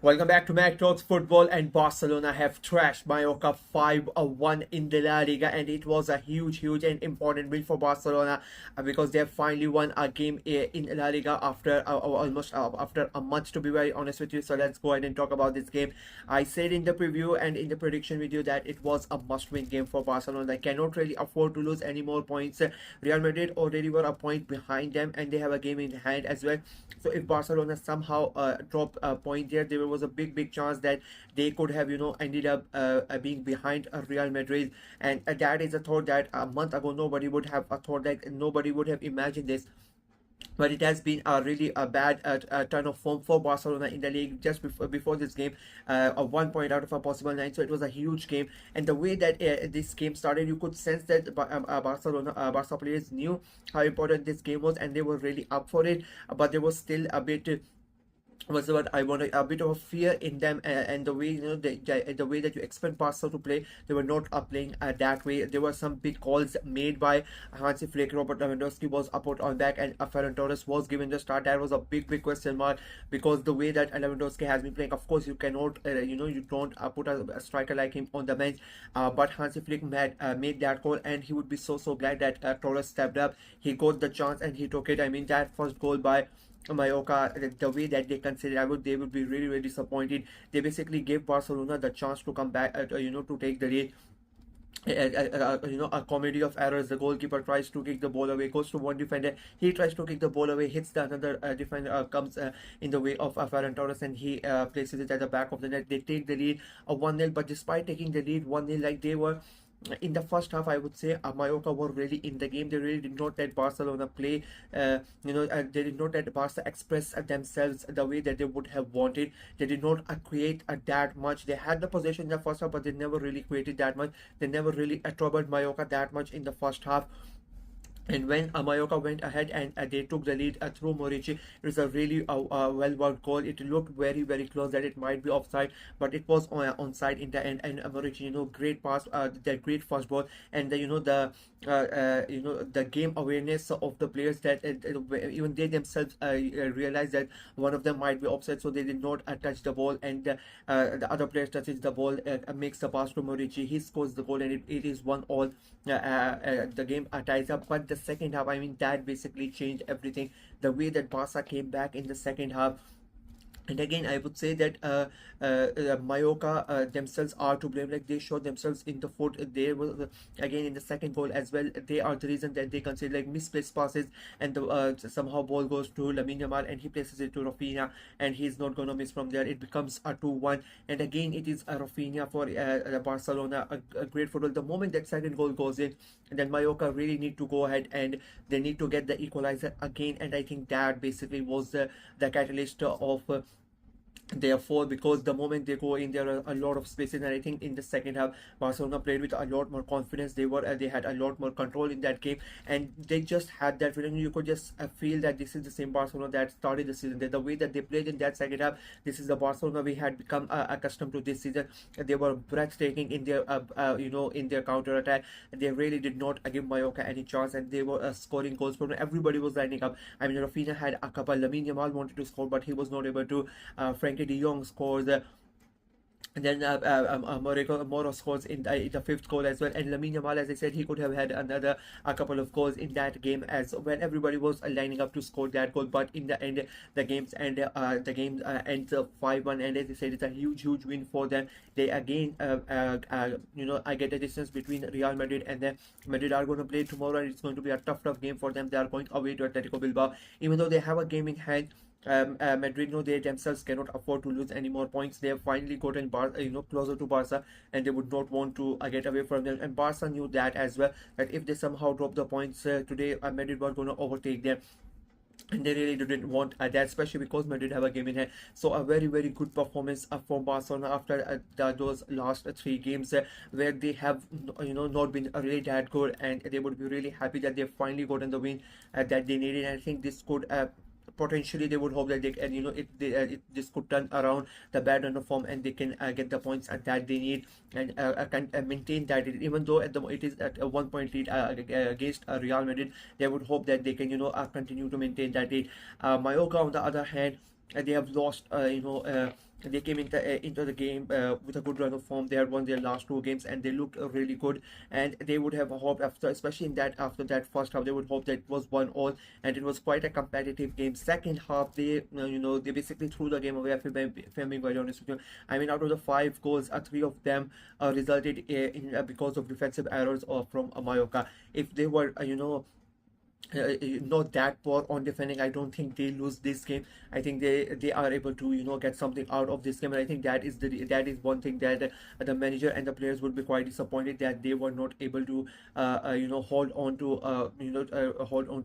Welcome back to Mac Talks Football, and Barcelona have trashed Mallorca 5-1 in the La Liga, and it was a huge and important win for Barcelona because they have finally won a game in La Liga after almost after a month, to be very honest with you. So let's go ahead and talk about this game. I said in the preview and in the prediction video that it was a must-win game for Barcelona. They cannot really afford to lose any more points. Real Madrid already were a point behind them, and they have a game in hand as well. So if Barcelona somehow drop a point there, there was a big chance that they could have ended up being behind Real Madrid, and that is a thought that a month ago nobody would have thought, that nobody would have imagined this. But it has been a really a bad turn of form for Barcelona in the league just before this game, a 1 point out of a possible 9. So it was a huge game, and the way that this game started, you could sense that Barca players knew how important this game was, and they were really up for it. But there was still a bit was what I wanted, a bit of a fear in them, and the way the way that you expect Barca to play, they were not playing that way. There were some big calls made by Hansi Flick. Robert Lewandowski was up on back, and Ferran Torres was given the start. That was a big question mark, because the way that Lewandowski has been playing, of course you cannot you don't put a striker like him on the bench, but Hansi Flick made that call, and he would be so glad that Torres stepped up. He got the chance and he took it. I mean, that first goal by Mallorca, the way that they considered, they would be really disappointed. They basically gave Barcelona the chance to come back, to take the lead. A comedy of errors. The goalkeeper tries to kick the ball away, goes to one defender, he tries to kick the ball away, hits the another defender, comes in the way of Ferran Torres, and he places it at the back of the net. They take the lead 1-0, but despite taking the lead 1-0, like they were in the first half, I would say Mallorca were really in the game. They really did not let Barcelona play. They did not let Barca express themselves the way that they would have wanted. They did not create that much. They had the possession in the first half, but they never really created that much. They never really troubled Mallorca that much in the first half. And when Mallorca went ahead and they took the lead through Morici, it was a really well-worked goal. It looked very close that it might be offside, but it was onside in the end. And Morici, great pass, that great first ball, and the game awareness of the players, that even they themselves realized that one of them might be offside, so they did not touch the ball, and the other player touches the ball, makes the pass to Morici. He scores the goal, and it is 1-1. The game ties up. But the second half, I mean, that basically changed everything. The way that Barca came back in the second half, and again, I would say that Mallorca themselves are to blame. Like, they shot themselves in the foot. They were again in the second goal as well. They are the reason that they consider like misplaced passes, and somehow ball goes to Lamine Yamal, and he places it to Rafinha, and he's not gonna miss from there. It becomes a 2-1, and again it is a Rafinha for Barcelona. A great football. The moment that second goal goes in, and then Mallorca really need to go ahead and they need to get the equalizer again, and I think that basically was the catalyst of therefore, because the moment they go in, there are a lot of spaces, and I think in the second half Barcelona played with a lot more confidence. They had a lot more control in that game, and they just had that feeling. You could just feel that this is the same Barcelona that started the season. The way that they played in that second half, this is the Barcelona we had become accustomed to this season. They were breathtaking in their in their counter attack. They really did not give Mallorca any chance, and they were scoring goals from everybody was lining up. I mean, Rafinha had a couple, Lamine Yamal wanted to score, but he was not able to. Frankie de Jong scores, and then Moro scores in the fifth goal as well. And Lamine Yamal, as I said, he could have had a couple of goals in that game as well. Everybody was lining up to score that goal, but in the end, the game ends 5-1. And as I said, it's a huge win for them. They again, I get a distance between Real Madrid, and then Madrid are going to play tomorrow, and it's going to be a tough game for them. They are going away to Atletico Bilbao, even though they have a game in hand. Madrid know they themselves cannot afford to lose any more points. They have finally gotten closer to Barca, and they would not want to get away from them. And Barca knew that as well, that if they somehow drop the points today, Madrid were going to overtake them. And they really didn't want that, especially because Madrid have a game in hand. So a very good performance from Barcelona after those last 3 games where they have not been really that good, and they would be really happy that they finally gotten the win that they needed. And I think this could potentially, they would hope that they can, this could turn around the bad run of form, and they can get the points that they need, and can maintain that. Even though it is at a 1 point lead against Real Madrid, they would hope that they can continue to maintain that lead. Mallorca, on the other hand, they have lost they came into the game with a good run of form. They had won their last two games and they looked really good. And they would have hoped after, especially in that after that first half, they would hope that it was 1-1, and it was quite a competitive game. Second half, they they basically threw the game away. If I'm being very honest with you, I mean, out of the five goals, three of them resulted in because of defensive errors from Mallorca. If they were not that poor on defending, I don't think they lose this game. I think they are able to get something out of this game, and I think that is one thing that the manager and the players would be quite disappointed that they were not able to hold on to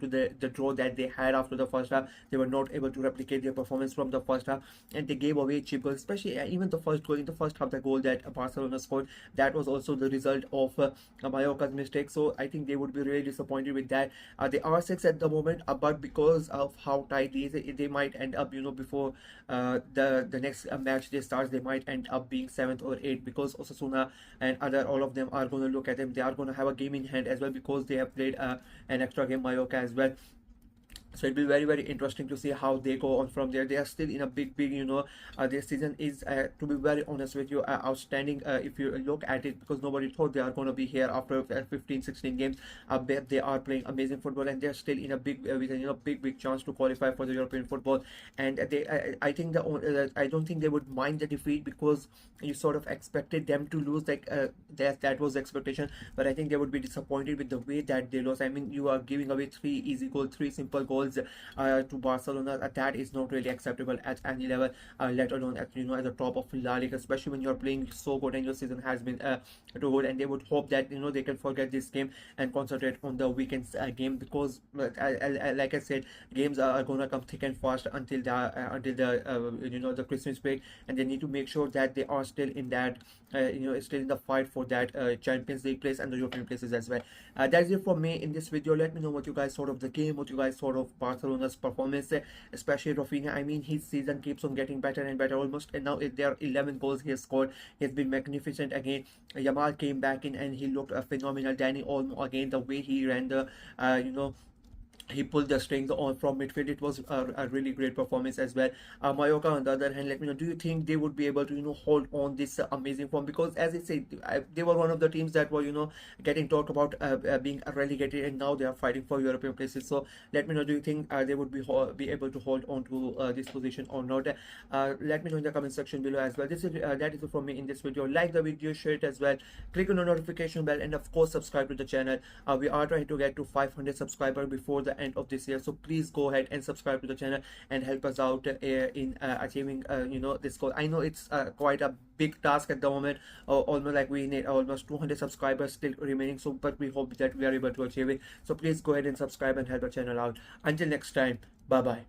the draw that they had after the first half. They were not able to replicate their performance from the first half, and they gave away cheap goals, especially even the first goal in the first half, the goal that Barcelona scored, that was also the result of Mallorca's mistake. So I think they would be really disappointed with that. They are six at the moment, but because of how tight they might end up, before the next match they start, they might end up being seventh or eighth, because Osasuna and other all of them are going to look at them. They are going to have a game in hand as well, because they have played an extra game, Mallorca as well. So it'll be very, very interesting to see how they go on from there. They are still in a big their season is to be very honest with you, outstanding if you look at it, because nobody thought they are going to be here after 15-16 games. But they are playing amazing football, and they're still in a big with a big chance to qualify for the European football. And I think I don't think they would mind the defeat, because you sort of expected them to lose, like that was the expectation. But I think they would be disappointed with the way that they lost. I mean, you are giving away three easy goals, three simple goals to Barcelona. That is not really acceptable at any level, let alone at at the top of La Liga, especially when you're playing so good and your season has been too good. And they would hope that they can forget this game and concentrate on the weekend's game, because like I said, games are gonna come thick and fast until the Christmas break, and they need to make sure that they are still in that still in the fight for that Champions League place and the European places as well. That's it from me in this video. Let me know what you guys thought of the game, what you guys thought of Barcelona's performance, especially Rafinha. I mean, his season keeps on getting better and better almost, and now there are 11 goals he has scored. He has been magnificent again. Yamal came back in and he looked phenomenal. Danny Olmo again, the way he ran the he pulled the strings on from midfield. It was a really great performance as well. Mallorca, on the other hand, let me know, do you think they would be able to hold on this amazing form? Because as I said, they were one of the teams that were getting talked about being relegated, and now they are fighting for European places. So let me know, do you think they would be able to hold on to this position or not? Let me know in the comment section below as well. That is it from me in this video. Like the video, share it as well, click on the notification bell, and of course subscribe to the channel. We are trying to get to 500 subscribers before the end of this year, so please go ahead and subscribe to the channel and help us out in achieving this goal. I know it's quite a big task at the moment, almost like we need almost 200 subscribers still remaining, so but we hope that we are able to achieve it. So please go ahead and subscribe and help the channel out. Until next time, bye bye.